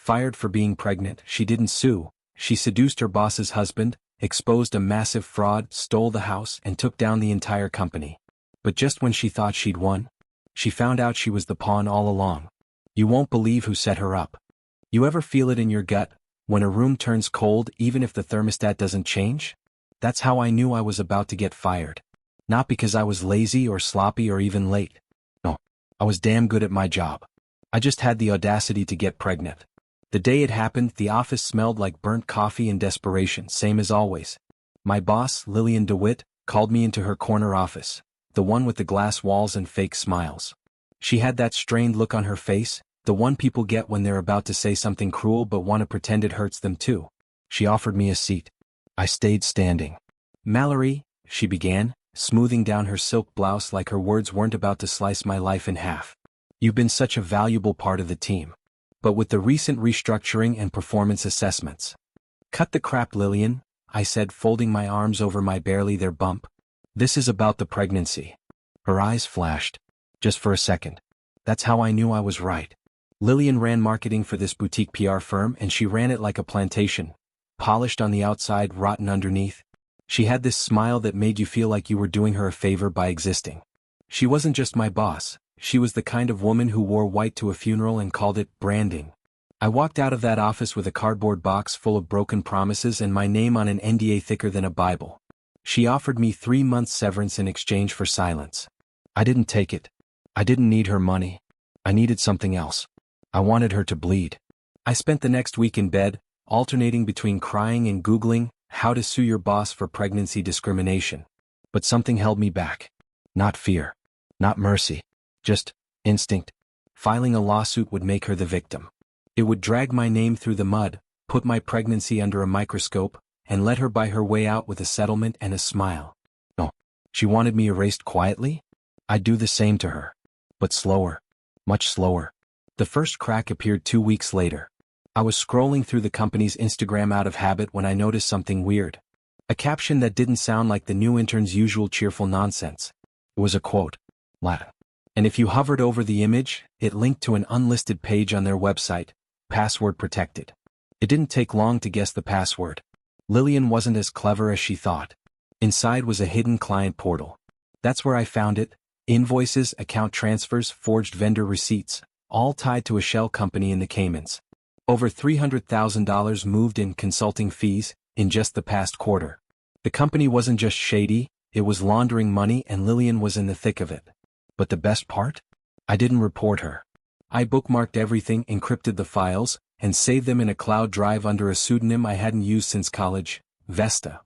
Fired for being pregnant, she didn't sue. She seduced her boss's husband, exposed a massive fraud, stole the house, and took down the entire company. But just when she thought she'd won, she found out she was the pawn all along. You won't believe who set her up. You ever feel it in your gut, when a room turns cold even if the thermostat doesn't change? That's how I knew I was about to get fired. Not because I was lazy or sloppy or even late. No, I was damn good at my job. I just had the audacity to get pregnant. The day it happened, the office smelled like burnt coffee and desperation, same as always. My boss, Lillian DeWitt, called me into her corner office, the one with the glass walls and fake smiles. She had that strained look on her face, the one people get when they're about to say something cruel but want to pretend it hurts them too. She offered me a seat. I stayed standing. "Mallory," she began, smoothing down her silk blouse like her words weren't about to slice my life in half. "You've been such a valuable part of the team. But with the recent restructuring and performance assessments." "Cut the crap, Lillian," I said, folding my arms over my barely there bump. "This is about the pregnancy." Her eyes flashed. Just for a second. That's how I knew I was right. Lillian ran marketing for this boutique PR firm, and she ran it like a plantation. Polished on the outside, rotten underneath. She had this smile that made you feel like you were doing her a favor by existing. She wasn't just my boss. She was the kind of woman who wore white to a funeral and called it branding. I walked out of that office with a cardboard box full of broken promises and my name on an NDA thicker than a Bible. She offered me 3 months severance in exchange for silence. I didn't take it. I didn't need her money. I needed something else. I wanted her to bleed. I spent the next week in bed, alternating between crying and Googling how to sue your boss for pregnancy discrimination. But something held me back. Not fear. Not mercy. Just instinct. Filing a lawsuit would make her the victim. It would drag my name through the mud, put my pregnancy under a microscope, and let her buy her way out with a settlement and a smile. No, she wanted me erased quietly? I'd do the same to her. But slower. Much slower. The first crack appeared 2 weeks later. I was scrolling through the company's Instagram out of habit when I noticed something weird. A caption that didn't sound like the new intern's usual cheerful nonsense. It was a quote. Latin. And if you hovered over the image, it linked to an unlisted page on their website, password protected. It didn't take long to guess the password. Lillian wasn't as clever as she thought. Inside was a hidden client portal. That's where I found it. Invoices, account transfers, forged vendor receipts, all tied to a shell company in the Caymans. Over $300,000 moved in consulting fees in just the past quarter. The company wasn't just shady, it was laundering money, and Lillian was in the thick of it. But the best part? I didn't report her. I bookmarked everything, encrypted the files, and saved them in a cloud drive under a pseudonym I hadn't used since college, Vesta.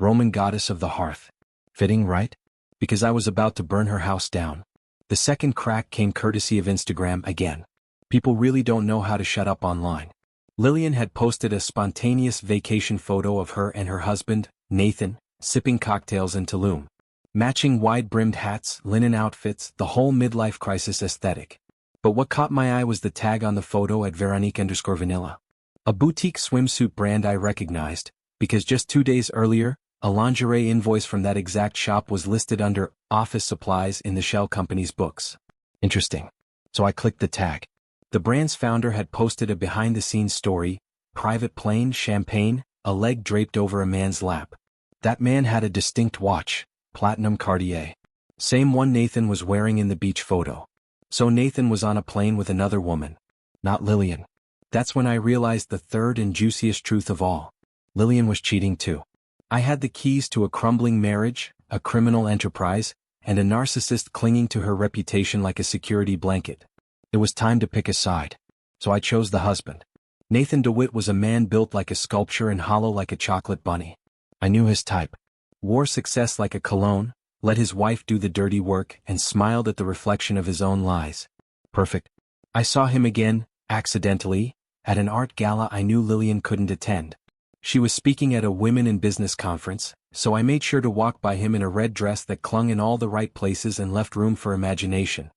Roman goddess of the hearth. Fitting, right? Because I was about to burn her house down. The second crack came courtesy of Instagram again. People really don't know how to shut up online. Lillian had posted a spontaneous vacation photo of her and her husband, Nathan, sipping cocktails in Tulum. Matching wide-brimmed hats, linen outfits, the whole midlife crisis aesthetic. But what caught my eye was the tag on the photo at Veronique_Vanilla. A boutique swimsuit brand I recognized, because just 2 days earlier, a lingerie invoice from that exact shop was listed under office supplies in the shell company's books. Interesting. So I clicked the tag. The brand's founder had posted a behind-the-scenes story, private plane, champagne, a leg draped over a man's lap. That man had a distinct watch, platinum Cartier. Same one Nathan was wearing in the beach photo. So Nathan was on a plane with another woman. Not Lillian. That's when I realized the third and juiciest truth of all. Lillian was cheating too. I had the keys to a crumbling marriage, a criminal enterprise, and a narcissist clinging to her reputation like a security blanket. It was time to pick a side. So I chose the husband. Nathan DeWitt was a man built like a sculpture and hollow like a chocolate bunny. I knew his type. Wore success like a cologne, let his wife do the dirty work, and smiled at the reflection of his own lies. Perfect. I saw him again, accidentally, at an art gala I knew Lillian couldn't attend. She was speaking at a women in business conference, so I made sure to walk by him in a red dress that clung in all the right places and left room for imagination.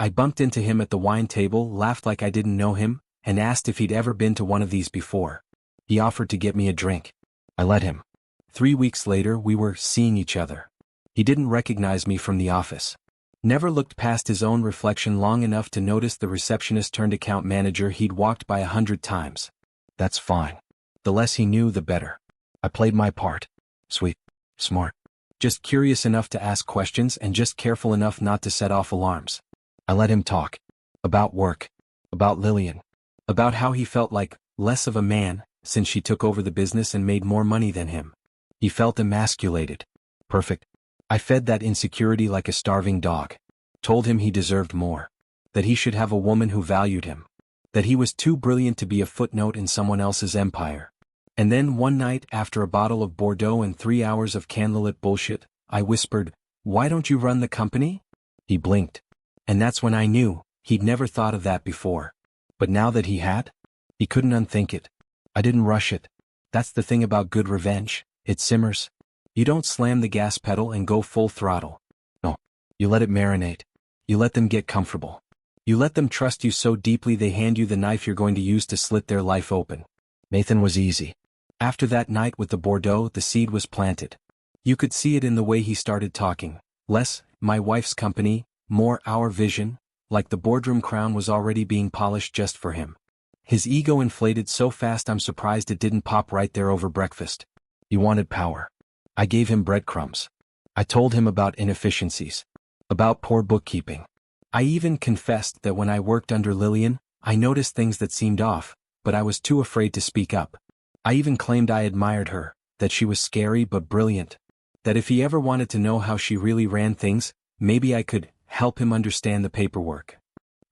I bumped into him at the wine table, laughed like I didn't know him, and asked if he'd ever been to one of these before. He offered to get me a drink. I let him. 3 weeks later, we were seeing each other. He didn't recognize me from the office. Never looked past his own reflection long enough to notice the receptionist turned account manager he'd walked by 100 times. That's fine. The less he knew, the better. I played my part. Sweet. Smart. Just curious enough to ask questions and just careful enough not to set off alarms. I let him talk. About work. About Lillian. About how he felt like less of a man since she took over the business and made more money than him. He felt emasculated. Perfect. I fed that insecurity like a starving dog. Told him he deserved more. That he should have a woman who valued him. That he was too brilliant to be a footnote in someone else's empire. And then one night, after a bottle of Bordeaux and 3 hours of candlelit bullshit, I whispered, "Why don't you run the company?" He blinked. And that's when I knew he'd never thought of that before. But now that he had, he couldn't unthink it. I didn't rush it. That's the thing about good revenge. It simmers. You don't slam the gas pedal and go full throttle. No. You let it marinate. You let them get comfortable. You let them trust you so deeply they hand you the knife you're going to use to slit their life open. Nathan was easy. After that night with the Bordeaux, the seed was planted. You could see it in the way he started talking. Less, my wife's company, more our vision, like the boardroom crown was already being polished just for him. His ego inflated so fast I'm surprised it didn't pop right there over breakfast. He wanted power. I gave him breadcrumbs. I told him about inefficiencies. About poor bookkeeping. I even confessed that when I worked under Lillian, I noticed things that seemed off, but I was too afraid to speak up. I even claimed I admired her, that she was scary but brilliant. That if he ever wanted to know how she really ran things, maybe I could help him understand the paperwork.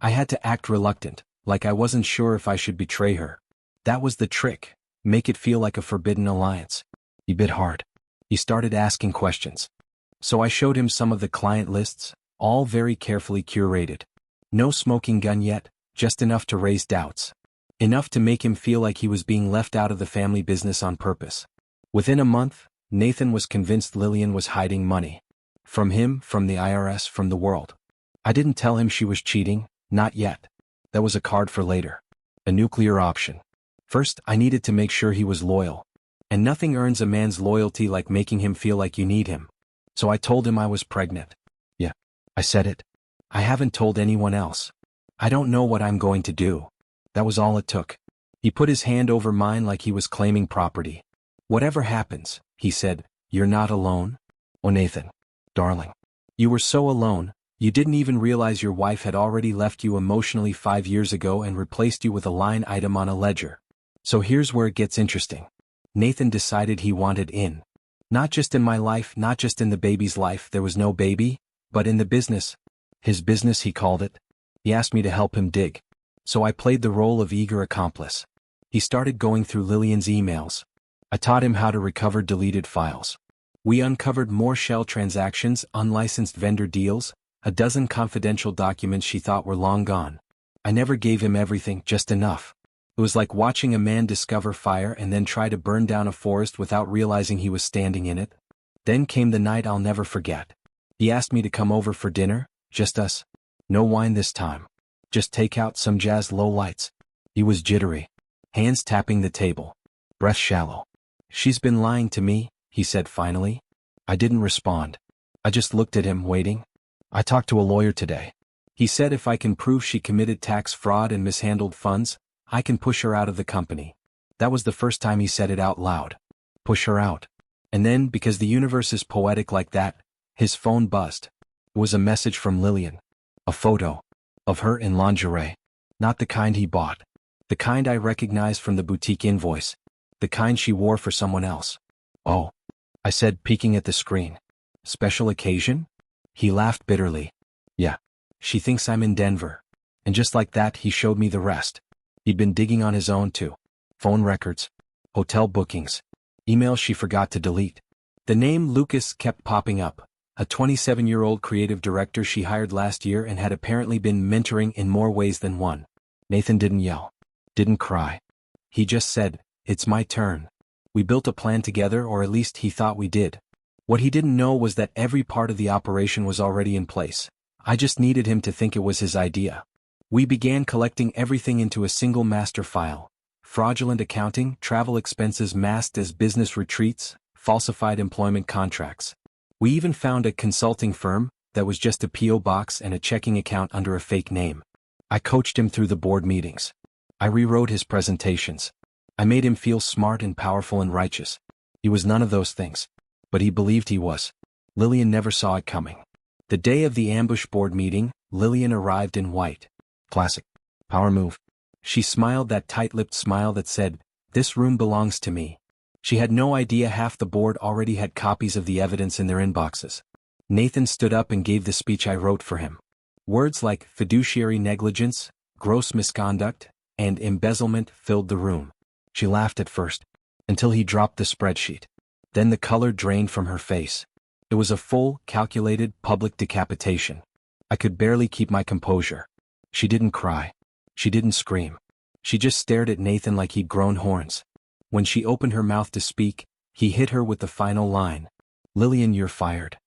I had to act reluctant, like I wasn't sure if I should betray her. That was the trick, make it feel like a forbidden alliance. He bit hard. He started asking questions. So I showed him some of the client lists, all very carefully curated. No smoking gun yet, just enough to raise doubts. Enough to make him feel like he was being left out of the family business on purpose. Within a month, Nathan was convinced Lillian was hiding money. From him, from the IRS, from the world. I didn't tell him she was cheating, not yet. That was a card for later. A nuclear option. First, I needed to make sure he was loyal. And nothing earns a man's loyalty like making him feel like you need him. So I told him I was pregnant. Yeah, I said it. I haven't told anyone else. I don't know what I'm going to do. That was all it took. He put his hand over mine like he was claiming property. Whatever happens, he said, you're not alone. Oh Nathan. Darling. You were so alone, you didn't even realize your wife had already left you emotionally 5 years ago and replaced you with a line item on a ledger. So here's where it gets interesting. Nathan decided he wanted in. Not just in my life, not just in the baby's life, there was no baby, but in the business. His business, he called it. He asked me to help him dig. So I played the role of eager accomplice. He started going through Lillian's emails. I taught him how to recover deleted files. We uncovered more shell transactions, unlicensed vendor deals, a dozen confidential documents she thought were long gone. I never gave him everything, just enough. It was like watching a man discover fire and then try to burn down a forest without realizing he was standing in it. Then came the night I'll never forget. He asked me to come over for dinner, just us. No wine this time. Just take out some jazz low lights. He was jittery. Hands tapping the table. Breath shallow. She's been lying to me, he said finally. I didn't respond. I just looked at him, waiting. I talked to a lawyer today. He said if I can prove she committed tax fraud and mishandled funds, I can push her out of the company. That was the first time he said it out loud. Push her out. And then, because the universe is poetic like that, his phone buzzed. It was a message from Lillian. A photo. Of her in lingerie. Not the kind he bought. The kind I recognized from the boutique invoice. The kind she wore for someone else. Oh. I said, peeking at the screen. Special occasion? He laughed bitterly. Yeah. She thinks I'm in Denver. And just like that, he showed me the rest. He'd been digging on his own too. Phone records. Hotel bookings. Emails she forgot to delete. The name Lucas kept popping up. A 27-year-old creative director she hired last year and had apparently been mentoring in more ways than one. Nathan didn't yell. Didn't cry. He just said, it's my turn. We built a plan together, or at least he thought we did. What he didn't know was that every part of the operation was already in place. I just needed him to think it was his idea. We began collecting everything into a single master file. Fraudulent accounting, travel expenses masked as business retreats, falsified employment contracts. We even found a consulting firm, that was just a P.O. box and a checking account under a fake name. I coached him through the board meetings. I rewrote his presentations. I made him feel smart and powerful and righteous. He was none of those things. But he believed he was. Lillian never saw it coming. The day of the ambush board meeting, Lillian arrived in white. Classic. Power move. She smiled that tight-lipped smile that said, "This room belongs to me." She had no idea half the board already had copies of the evidence in their inboxes. Nathan stood up and gave the speech I wrote for him. Words like fiduciary negligence, gross misconduct, and embezzlement filled the room. She laughed at first, until he dropped the spreadsheet. Then the color drained from her face. It was a full, calculated, public decapitation. I could barely keep my composure. She didn't cry. She didn't scream. She just stared at Nathan like he'd grown horns. When she opened her mouth to speak, he hit her with the final line. "Lillian, you're fired."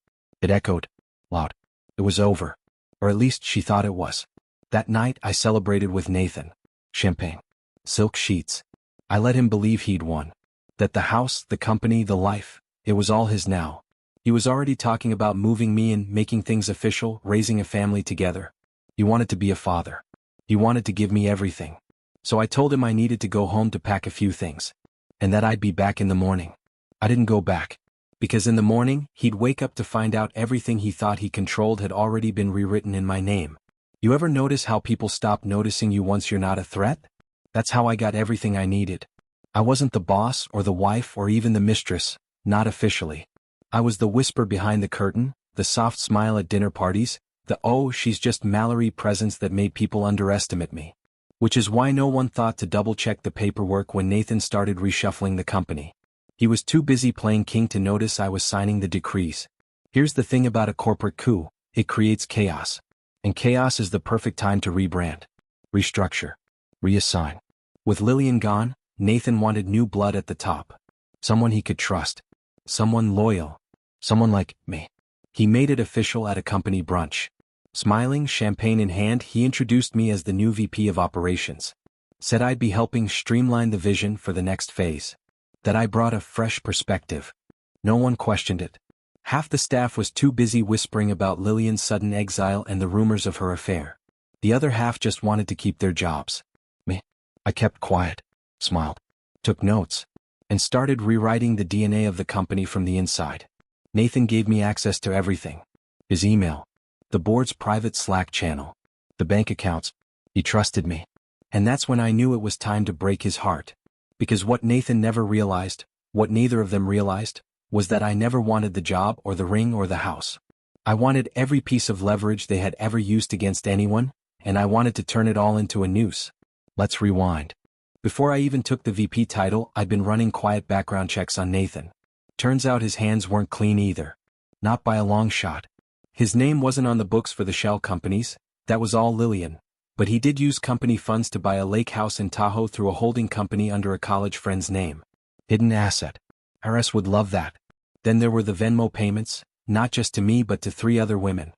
It echoed loud. It was over. Or at least she thought it was. That night I celebrated with Nathan. Champagne. Silk sheets. I let him believe he'd won. That the house, the company, the life, it was all his now. He was already talking about moving me and making things official, raising a family together. He wanted to be a father. He wanted to give me everything. So I told him I needed to go home to pack a few things. And that I'd be back in the morning. I didn't go back. Because in the morning, he'd wake up to find out everything he thought he controlled had already been rewritten in my name. You ever notice how people stop noticing you once you're not a threat? That's how I got everything I needed. I wasn't the boss or the wife or even the mistress, not officially. I was the whisper behind the curtain, the soft smile at dinner parties, the "oh, she's just Mallory" presence that made people underestimate me. Which is why no one thought to double-check the paperwork when Nathan started reshuffling the company. He was too busy playing king to notice I was signing the decrees. Here's the thing about a corporate coup, it creates chaos. And chaos is the perfect time to rebrand, restructure, reassign. With Lillian gone, Nathan wanted new blood at the top. Someone he could trust. Someone loyal. Someone like me. He made it official at a company brunch. Smiling, champagne in hand, he introduced me as the new VP of operations. Said I'd be helping streamline the vision for the next phase. That I brought a fresh perspective. No one questioned it. Half the staff was too busy whispering about Lillian's sudden exile and the rumors of her affair. The other half just wanted to keep their jobs. Me. I kept quiet, smiled, took notes, and started rewriting the DNA of the company from the inside. Nathan gave me access to everything. His email, the board's private Slack channel, the bank accounts. He trusted me. And that's when I knew it was time to break his heart. Because what Nathan never realized, what neither of them realized, was that I never wanted the job or the ring or the house. I wanted every piece of leverage they had ever used against anyone, and I wanted to turn it all into a noose. Let's rewind. Before I even took the VP title, I'd been running quiet background checks on Nathan. Turns out his hands weren't clean either. Not by a long shot. His name wasn't on the books for the shell companies, that was all Lillian. But he did use company funds to buy a lake house in Tahoe through a holding company under a college friend's name. Hidden asset. IRS would love that. Then there were the Venmo payments, not just to me but to 3 other women.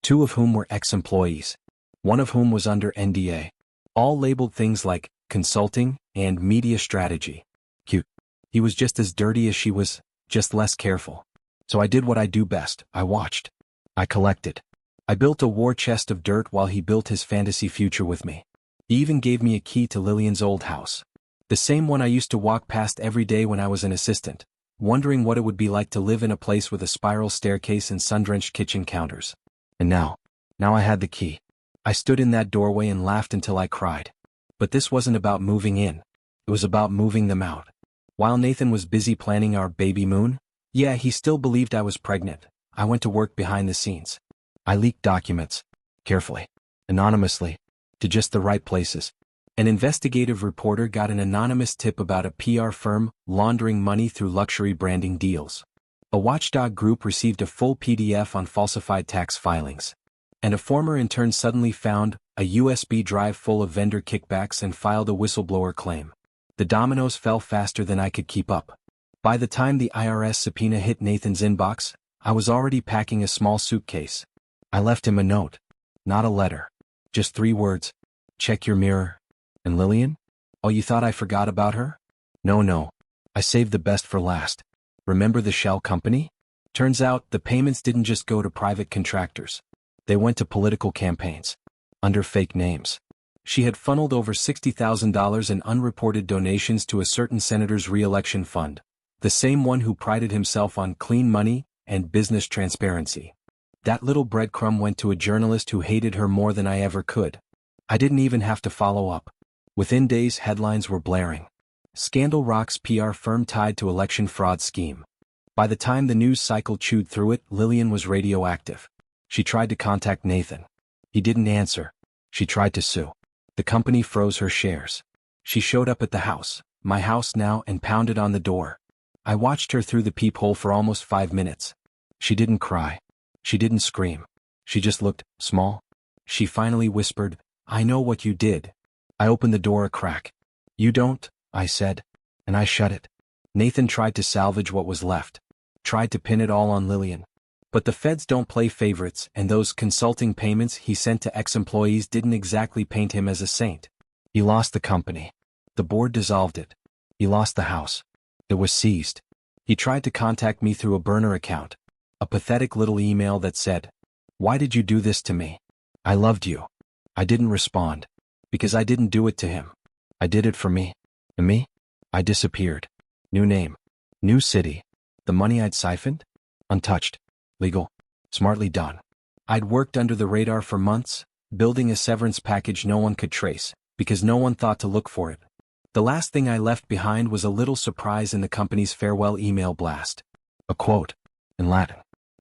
2 of whom were ex-employees. 1 of whom was under NDA. All labeled things like consulting and media strategy. Cute. He was just as dirty as she was, just less careful. So I did what I do best. I watched. I collected. I built a war chest of dirt while he built his fantasy future with me. He even gave me a key to Lillian's old house. The same one I used to walk past every day when I was an assistant, wondering what it would be like to live in a place with a spiral staircase and sun-drenched kitchen counters. And now I had the key. I stood in that doorway and laughed until I cried. But this wasn't about moving in. It was about moving them out. While Nathan was busy planning our baby moon, yeah, he still believed I was pregnant, I went to work behind the scenes. I leaked documents, carefully, anonymously, to just the right places. An investigative reporter got an anonymous tip about a PR firm laundering money through luxury branding deals. A watchdog group received a full PDF on falsified tax filings. And a former intern suddenly found a USB drive full of vendor kickbacks and filed a whistleblower claim. The dominoes fell faster than I could keep up. By the time the IRS subpoena hit Nathan's inbox, I was already packing a small suitcase. I left him a note. Not a letter. Just 3 words. Check your mirror. And Lillian? Oh, you thought I forgot about her? No. I saved the best for last. Remember the shell company? Turns out, the payments didn't just go to private contractors. They went to political campaigns. Under fake names. She had funneled over $60,000 in unreported donations to a certain senator's re-election fund, the same one who prided himself on clean money and business transparency. That little breadcrumb went to a journalist who hated her more than I ever could. I didn't even have to follow up. Within days, headlines were blaring. Scandal rocks PR firm tied to election fraud scheme. By the time the news cycle chewed through it, Lillian was radioactive. She tried to contact Nathan. He didn't answer. She tried to sue. The company froze her shares. She showed up at the house, my house now, and pounded on the door. I watched her through the peephole for almost 5 minutes. She didn't cry. She didn't scream. She just looked small. She finally whispered, "I know what you did." I opened the door a crack. "You don't," I said. And I shut it. Nathan tried to salvage what was left. Tried to pin it all on Lillian. But the feds don't play favorites, and those consulting payments he sent to ex-employees didn't exactly paint him as a saint. He lost the company. The board dissolved it. He lost the house. It was seized. He tried to contact me through a burner account. A pathetic little email that said, "Why did you do this to me? I loved you." I didn't respond. Because I didn't do it to him. I did it for me. And me? I disappeared. New name. New city. The money I'd siphoned? Untouched. Legal. Smartly done. I'd worked under the radar for months, building a severance package no one could trace, because no one thought to look for it. The last thing I left behind was a little surprise in the company's farewell email blast. A quote. In Latin.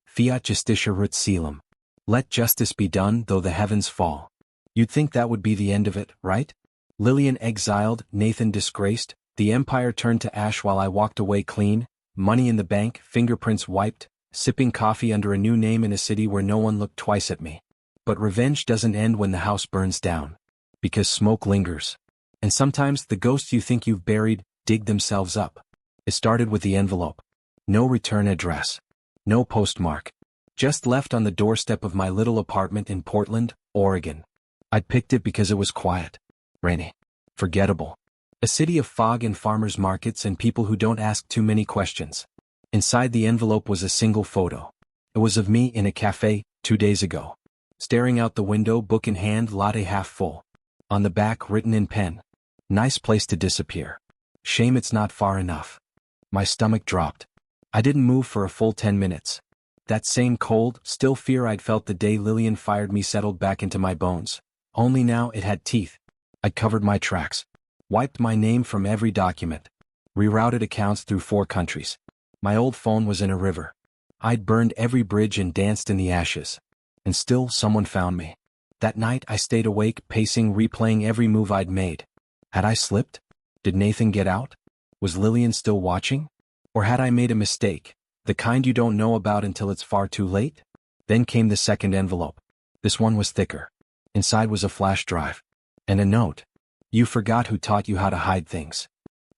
Fiat justitia ut caelum. Let justice be done though the heavens fall. You'd think that would be the end of it, right? Lillian exiled, Nathan disgraced, the empire turned to ash while I walked away clean, money in the bank, fingerprints wiped, sipping coffee under a new name in a city where no one looked twice at me. But revenge doesn't end when the house burns down. Because smoke lingers. And sometimes the ghosts you think you've buried dig themselves up. It started with the envelope. No return address. No postmark. Just left on the doorstep of my little apartment in Portland, Oregon. I'd picked it because it was quiet. Rainy. Forgettable. A city of fog and farmers markets and people who don't ask too many questions. Inside the envelope was a single photo. It was of me in a cafe, 2 days ago. Staring out the window, book in hand, latte half full. On the back, written in pen. Nice place to disappear. Shame it's not far enough. My stomach dropped. I didn't move for a full 10 minutes. That same cold, still fear I'd felt the day Lillian fired me settled back into my bones. Only now it had teeth. I'd covered my tracks. Wiped my name from every document. Rerouted accounts through 4 countries. My old phone was in a river. I'd burned every bridge and danced in the ashes. And still someone found me. That night I stayed awake, pacing, replaying every move I'd made. Had I slipped? Did Nathan get out? Was Lillian still watching? Or had I made a mistake, the kind you don't know about until it's far too late? Then came the second envelope. This one was thicker. Inside was a flash drive. And a note. You forgot who taught you how to hide things.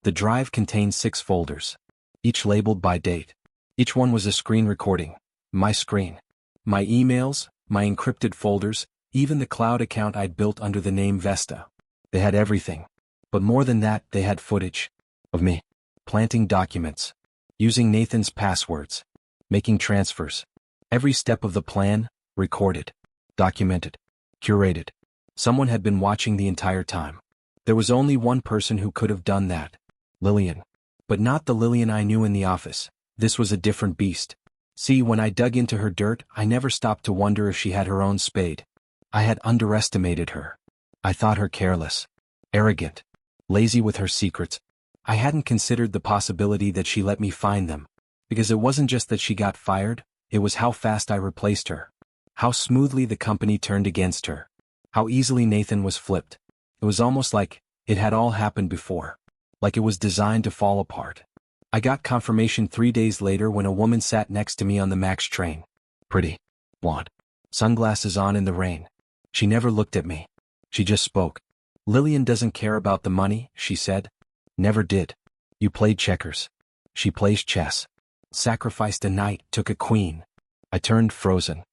The drive contained 6 folders. Each labeled by date. Each one was a screen recording. My screen. My emails, my encrypted folders, even the cloud account I'd built under the name Vesta. They had everything. But more than that, they had footage. Of me. Planting documents. Using Nathan's passwords. Making transfers. Every step of the plan, recorded. Documented. Curated. Someone had been watching the entire time. There was only one person who could have done that. Lillian. But not the Lillian I knew in the office. This was a different beast. See, when I dug into her dirt, I never stopped to wonder if she had her own spade. I had underestimated her. I thought her careless. Arrogant. Lazy with her secrets. I hadn't considered the possibility that she let me find them. Because it wasn't just that she got fired, it was how fast I replaced her. How smoothly the company turned against her. How easily Nathan was flipped. It was almost like it had all happened before. Like it was designed to fall apart. I got confirmation 3 days later when a woman sat next to me on the MAX train. Pretty. Blonde. Sunglasses on in the rain. She never looked at me. She just spoke. Lillian doesn't care about the money, she said. Never did. You played checkers. She plays chess. Sacrificed a knight, took a queen. I turned frozen.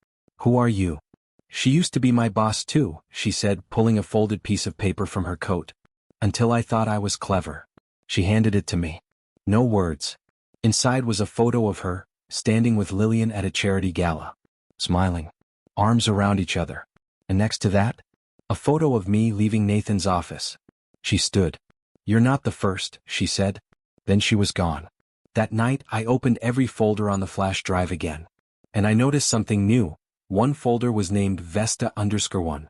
Who are you? She used to be my boss too, she said, pulling a folded piece of paper from her coat. Until I thought I was clever. She handed it to me. No words. Inside was a photo of her, standing with Lillian at a charity gala. Smiling. Arms around each other. And next to that? A photo of me leaving Nathan's office. She stood. "You're not the first," she said. Then she was gone. That night I opened every folder on the flash drive again. And I noticed something new. One folder was named Vesta_1.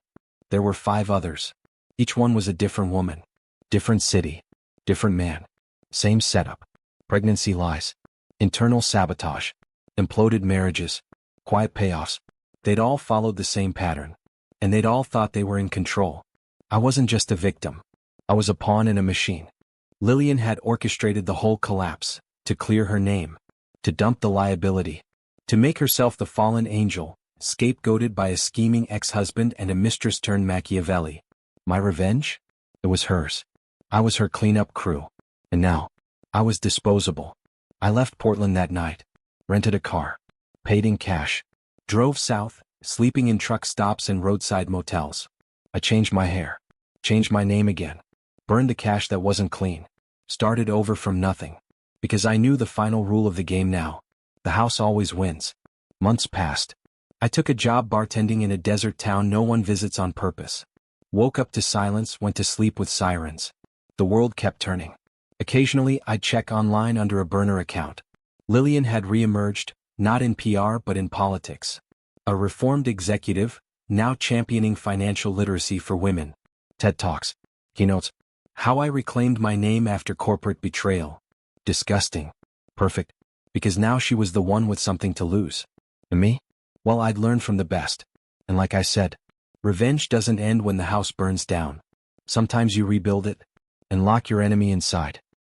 There were 5 others. Each one was a different woman. Different city. Different man. Same setup. Pregnancy lies. Internal sabotage. Imploded marriages. Quiet payoffs. They'd all followed the same pattern. And they'd all thought they were in control. I wasn't just a victim. I was a pawn in a machine. Lillian had orchestrated the whole collapse, to clear her name, to dump the liability, to make herself the fallen angel, scapegoated by a scheming ex-husband and a mistress turned Machiavelli. My revenge? It was hers. I was her cleanup crew. And now, I was disposable. I left Portland that night, rented a car, paid in cash, drove south, sleeping in truck stops and roadside motels. I changed my hair, changed my name again, burned the cash that wasn't clean, started over from nothing. Because I knew the final rule of the game now. The house always wins. Months passed. I took a job bartending in a desert town no one visits on purpose. Woke up to silence, went to sleep with sirens. The world kept turning. Occasionally I'd check online under a burner account. Lillian had re-emerged, not in PR but in politics. A reformed executive, now championing financial literacy for women. TED Talks. Keynotes. How I reclaimed my name after corporate betrayal. Disgusting. Perfect. Because now she was the one with something to lose. And me? Well, I'd learned from the best. And like I said, revenge doesn't end when the house burns down. Sometimes you rebuild it and lock your enemy inside.